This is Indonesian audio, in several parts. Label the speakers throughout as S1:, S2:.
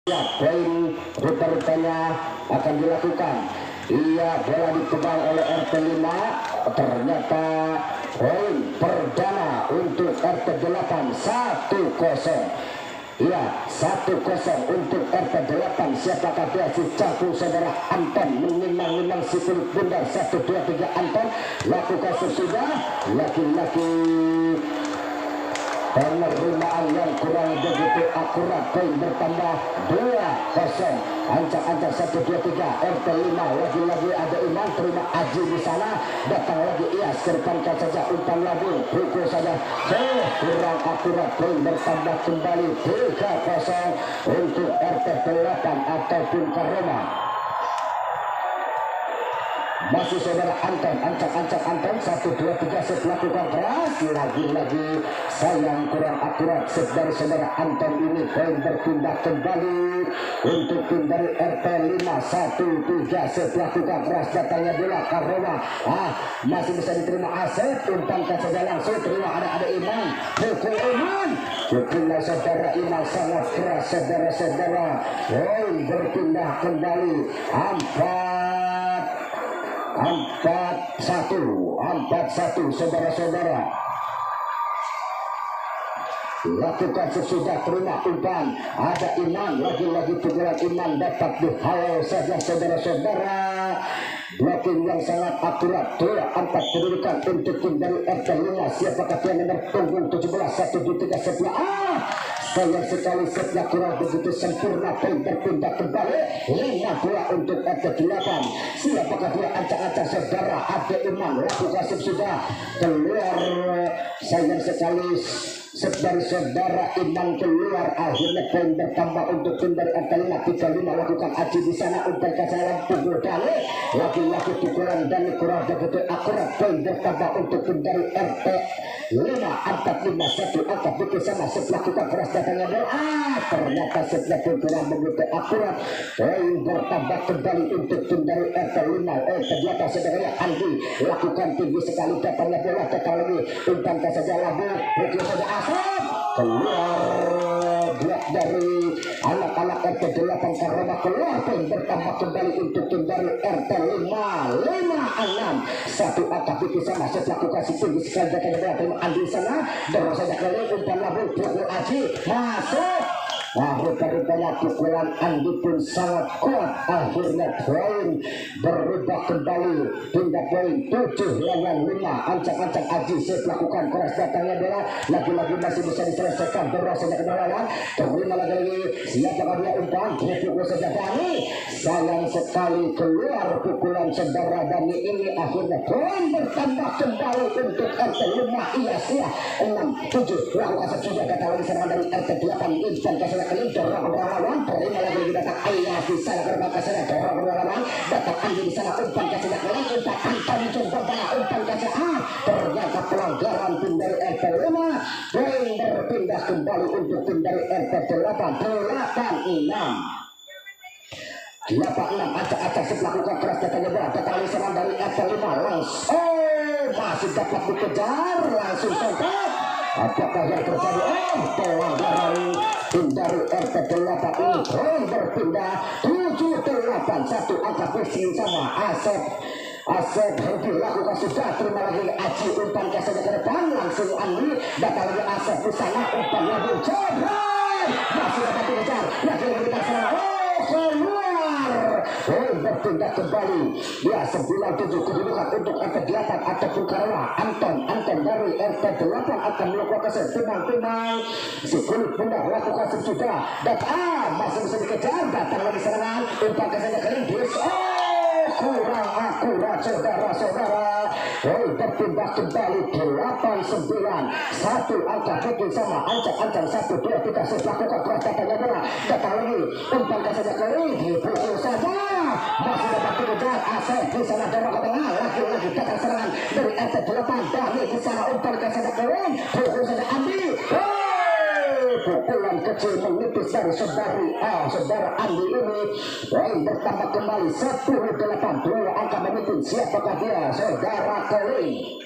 S1: Poin rupa-rupanya akan dilakukan. Ia bola ditebang oleh RT 5. Ternyata poin perdana untuk RT 8 1-0. Iya, 1-0 untuk RT 8. Siapakah dia? Si Cangkul saudara Anton menimang-nimang si kulit bundar. 1, 2, 3 Anton lakukan sesudah. Laki-laki penerimaan yang kurang begitu akurat. Poin bertambah 2-0. Ancang-ancang 1, 2, 3 RT 5. Lagi-lagi ada Iman, terima Aji di sana. Datang lagi Ias, kedepankan saja umpan lagi, pukul saja. Kurang akurat. Poin bertambah kembali 3-0 untuk RT 8 ataupun Karoma. Masih saudara Anton, ancang-ancang Anton 1, 2, 3 set lakukan keras. Lagi-lagi sayang kurang akurat set dari saudara Anton ini. Poin berpindah kembali untuk tim dari RT 5. 1, 3 set lakukan keras. Datangnya bola Karoma. Masih bisa diterima Asep. Umpankan saja langsung, terima ada Iman. Pukul Iman. Pukullah saudara Iman sangat keras saudara-saudara. Poin berpindah kembali 4-1 saudara-saudara. Lakukan sesudah, terima umpan. Ada Iman, lagi-lagi pukulan Iman dapat dihalau saja saudara-saudara. Blocking yang sangat akurat. 2-4 kedudukan untuk tim dari RT 5. Siapakah dia nomor punggung 17? 1, 2, 3 sebelah. Sayang sekali setnya kurang begitu sempurna. Poin berpindah kembali 5-2 untuk RT 8. Siapakah dia? Ancang-ancang saudara ada Iman, lakukan sesudah keluar. Sayang sekali set dari saudara Iman keluar. Akhirnya poin bertambah untuk tim dari RT 5. 3-5 lakukan Aji di sana. Umpan ke dalam pukul Dale. Laki-laki pukulan dan kurang begitu akurat. Poin bertambah untuk tim dari RT 5. 4-5 1 angkat begitu sama. Set lakukan keras datangnya bola. Ternyata setnya pun kurang begitu akurat. Poin bertambah kembali untuk tim dari RT 5. Di atas saudaranya Andi lakukan tinggi sekali datangnya bola. Datang lagi umpan ke saja labu. Pukul saja Asap keluar. Blok dari anak-anak RT 8 Karoma keluar. Poin bertambah kembali untuk tim dari RT 5. 5-6 1 angkat begitu sama. Set lakukan si tinggi sekali datangnya bola. Terima Andi sana. Dorong saja kali umpan labu. Pukul Aji masuk. Rupa-rupanya pukulan Andi pun sangat kuat. Akhirnya poin berubah kembali. Pindah poin 7-5. Ancang-ancang Aji set lakukan keras datangnya bola. Lagi-lagi masih bisa diselesaikan. Dorong saja ke dalam. Terima lagi-lagi. Siapakah dia umpan? Pukul saja Dani. Sayang sekali keluar pukulan saudara Dani ini. Akhirnya poin bertambah kembali untuk RT 5. Iya 6-7. Lakukan sesudah kata lagi serangan dari RT 8. Insan kasih kali dorong berlawan. Terima lagi datang Ayah di sana berbangka sana. Dorong berlawan. Datang Andi di sana. Umpan kasih kali. Umpan Anton mencoba bola. Umpan kasih ternyata pelanggaran tim dari RT 5. Poin berpindah kembali untuk tim dari RT 8. 8-6. 8-6 acak-acak melakukan keras datangnya bola. Datang serangan dari RT 5 langsung masih dapat dikejar. Langsung sontak. Apakah yang terjadi? Pelanggaran tim dari RT 8 ini. Poin berpindah 7-8. 1 angka pusing sama Asep Hendy lakukan sudah. Terima lagi Aji umpan ke saja ke depan. Langsung Andi datang lagi Asep di sana. Umpan lagi jebret. Masih dapat dikejar. Lagi-lagi kita serang. Keluar. Berpindah kembali. Ya 9-7 kedudukan untuk RT 8 ataupun Karoma. Anton dari RT 8 akan melakukan keset. Tenang. Si kulit bunda lakukan sesudah. Dan masih bisa dikejar. Datang lagi serangan. Umpan ke saja ke Lindis. Kurang akurat saudara-saudara. Berpindah kembali 8-9. 1 angka begitu sama. Ancang-ancang 1, 2, 3 set lakukan keras datangnya bola. Datang lagi umpan ke saja ke Lindis. Pukul saja. Masih dapat dikejar. Asep di sana dorong ke tengah. Lagi-lagi datang serangan dari RT 8. Dani di sana umpan ke saja ke Lindis. Pukul saja Andi. Pukulan kecil menipis dari saudara Andi ini. Poin bertambah kembali 10-8. 2 angka memimpin. Siapakah dia? Saudara Keling.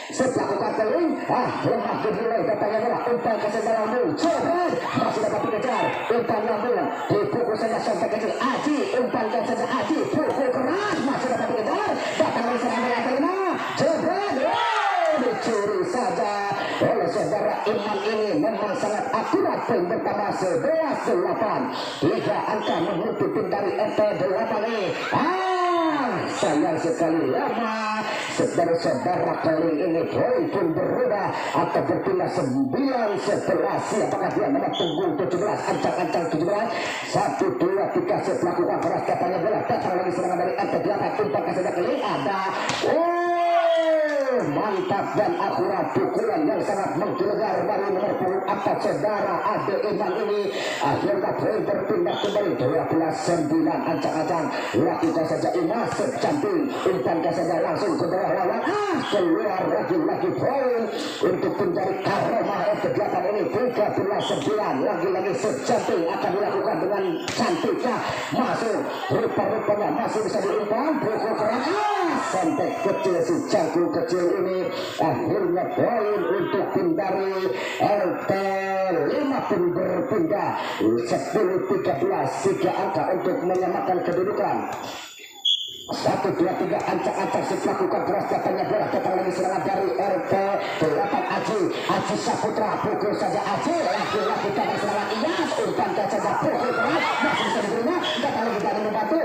S1: Setelah buka keling, lemah dimulai datangnya bola. Umpan ke saudara Andi. Masih dapat dikejar. umpan lambung dipukul saja sampai kecil Aji, umpankan saja Aji, pukul keras masih dapat dikejar, datang dari serangan yang kelima jebret, dicuri saja oleh saudara Iman. Ini memang sangat akurat. Poin pertama 11-8, 3 angka menutup tim dari RT 8 ini. Sayang sekali lama saudara-saudara kali ini poin pun berubah atau berpindah 9-11. Apakah dia memang tunggu 17, ancang-ancang 17, 1, 2, 3 set melakukan keras katanya bola datang lagi serangan dari RT 8, umpan saja kali ada. Mantap dan akurat pukulan yang sangat menggelegar dari nomor punggung 4 saudara Ade Iman ini. Akhirnya poin berpindah kembali 12-9, ancang-ancang lakukan saja Imas secantik, umpankan saja langsung ke bawah lawan. Keluar lagi poin untuk tim dari Karoma F8 ini 13-9. Lagi-lagi secantik akan dilakukan dengan cantiknya, masuk rupa-rupanya masih bisa diumpan, pukul keras sampai kecil si cangkul kecil ini. Akhirnya poin untuk tim dari RT 5 pun berpindah 10-13, 3 angka untuk menyamakan kedudukan. 1, 2, 3 ancang-ancang melakukan keras datangnya bola, datang lagi serangan dari RT 8 Aji Saputra, pukul saja Aji, laki-laki dari serangan Iyas, umpan saja pukul keras masih bisa diterima, datang lagi dari membantu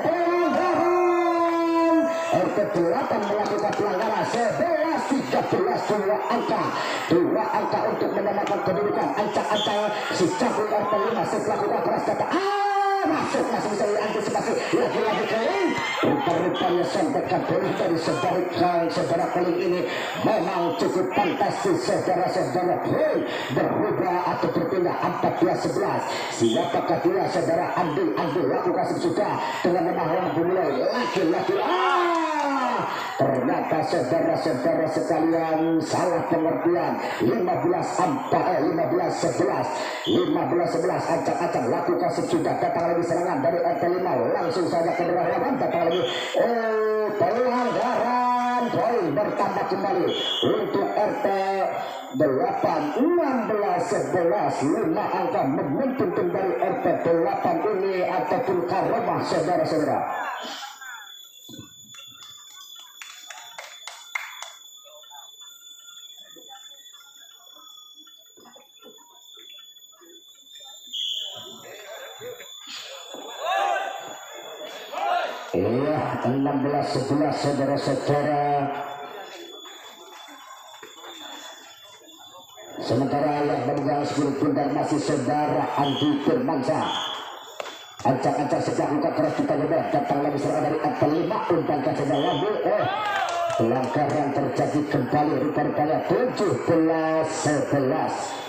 S1: pelanggaran RT 8 melakukan pelanggaran 11-13, 2 angka untuk menyamakan kedudukan. Ancang-ancang si Cangkul RT 5 melakukan keras datang masuk, masih bisa diantisipasi lagi-lagi kering. Rupa-rupanya sampaikan poin dari saudara Keling ini memang cukup fantastis saudara-saudara. Poin berubah atau berpindah 14-11. Siapakah dia saudara Andi lakukan sudah dengan memahami mulai laki-laki. Ternyata saudara-saudara sekalian salah pengertian. 15-11 ancang-ancang lakukan sudah, datang lagi serangan dari RT 5 langsung saja ke bawah lawan, datang lagi pelanggaran. Poin bertambah kembali untuk RT 8 16-11, 5 angka momentum dari RT 8 ini ataupun Karomah saudara-saudara. Iya, 16-11 saudara-saudara. Sementara yang memegang 10 pundak masih saudara Andi Firmansyah. Ancang-ancang sejak luka keras kita lebar, datang lagi serangan dari RT 5, umpankan saja lambu. Pelanggaran terjadi kembali, rupanya 17-11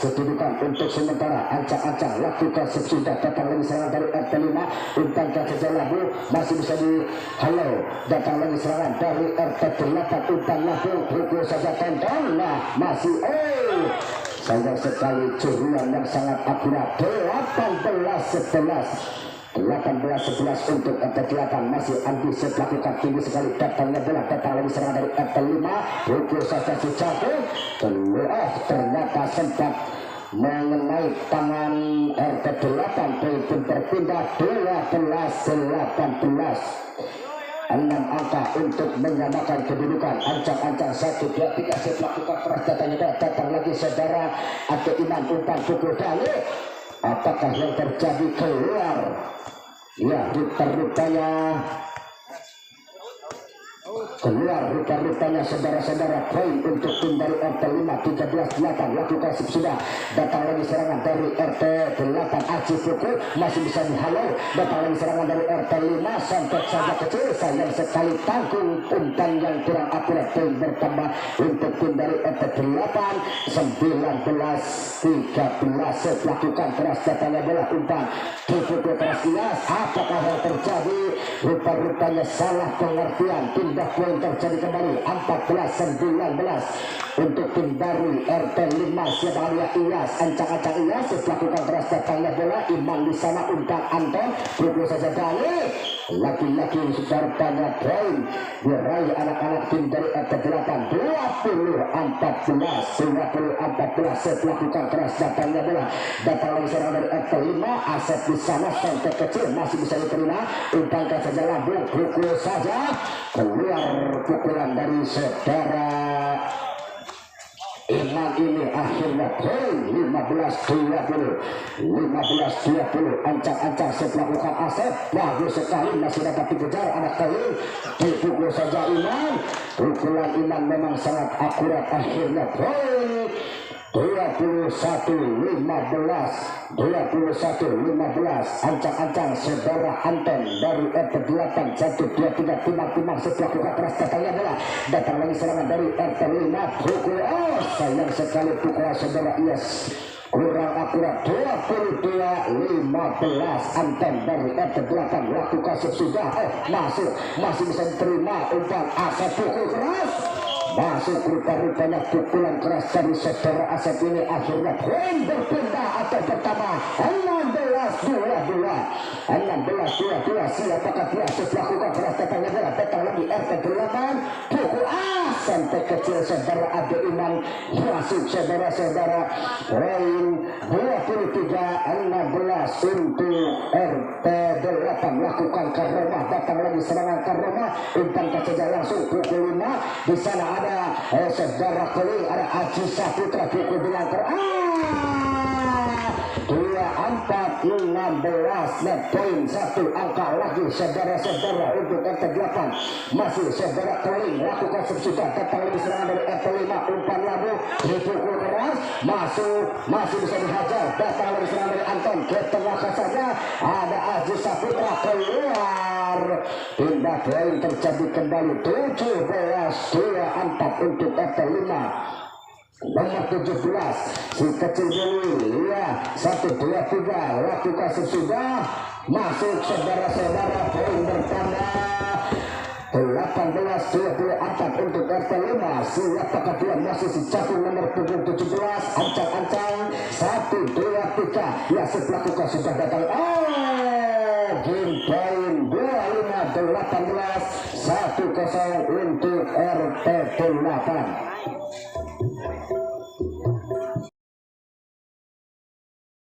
S1: kedudukan untuk sementara. Ancang-ancang lakukan sesudah, datang lagi serangan dari RT 5, umpankan saja lambu, masih bisa dihalau, datang lagi serangan dari RT 8, umpan lambu, pukul saja tonton, masih sayang sekali curian yang sangat akurat. 18-11 untuk RT 8 masih Andi melakukan tinggi sekali, datangnya bola, datang lagi serangan dari RT 5, pukul saja si Cangkul, ternyata sempat mengenai tangan RT 8, poin pun berpindah 12-18, 6 angka untuk menyamakan kedudukan. Ancang-ancang 1, 2, 3 set melakukan keras, datang lagi saudara atau Iman, umpan pukul balik. Apakah yang terjadi keluar? Ya, rupanya rupa-rupanya saudara-saudara. Poin untuk tim dari RT 5 13-8 lakukan sudah, datang lagi serangan dari RT 8 Aji pukul, masih bisa dihalau, datang lagi serangan dari RT 5 sampai saja kecil, sayang sekali tanggung umpan yang kurang akurat. Poin bertambah untuk tim dari RT 8 19-13 lakukan keras, datangnya bola, umpan dipukul keras Iyas. Apakah yang terjadi? Rupa-rupanya salah pengertian, pindah poin terjadi kembali 14-19 untuk tim dari RT 5 siapa dia Iyas. Ancang-ancang Iyas melakukan keras, datangnya bola, Iman di sana, umpan Anton, pukul saja balik. laki-laki sertanya poin diraih anak-anak tim dari RT8 20-14 melakukan keras datangnya bola datang lagi serang dari RT5 Asep di sana sampai kecil masih bisa diterima umpankan saja lambung pukul saja keluar pukulan dari saudara Iman ini akhirnya poin 15-20 ancang-ancang setelah melakukan Asep bagus sekali masih dapat dikejar anak kali dipukul saja Iman pukulan Iman memang sangat akurat akhirnya poin 21-15 ancang-ancang saudara Anton dari RT8 1-2-3 timang-timang setelah buka keras datangnya bola datang lagi serangan dari RT5 pukul sayang sekali pukul saudara Ias kurang akurat 22-15 Anton dari RT8 lakukan sesudah masih bisa diterima umpan Asep pukul keras masuk rupa-rupanya pukulan keras dari saudara Asep ini akhirnya poin berpindah atau pertama 16-22 siapakah dia setelah lakukan keras datangnya bola datang lagi RT8 pukul sampai kecil saudara Ade Iman masuk saudara-saudara poin 23-16 untuk RT8 lakukan Karoma datang lagi serangan Karoma umpan saja langsung pukul 5 di sana ada saudara Keling ada Aji Saputra pukul dengan keras 24-16 net poin satu angka lagi saudara-saudara untuk RT8 masih saudara Keling lakukan sesudah datang lagi serangan dari RT5 umpan labu dipukul keras masih bisa dihajar datang lagi serangan dari Anton ke tengah saja ada Aji Saputra keluar pindah poin terjadi kembali 17-24 untuk RT5 nomor 17 si kecil dulu ya 1-2-3 lakukan sesudah masuk saudara-saudara poin bertambah 18-24 untuk RT5 siapakah dia masih si catur nomor 17 ancang-ancang 1-2-3 ya lakukan sudah datang game poin 25-18 1-0 untuk RT8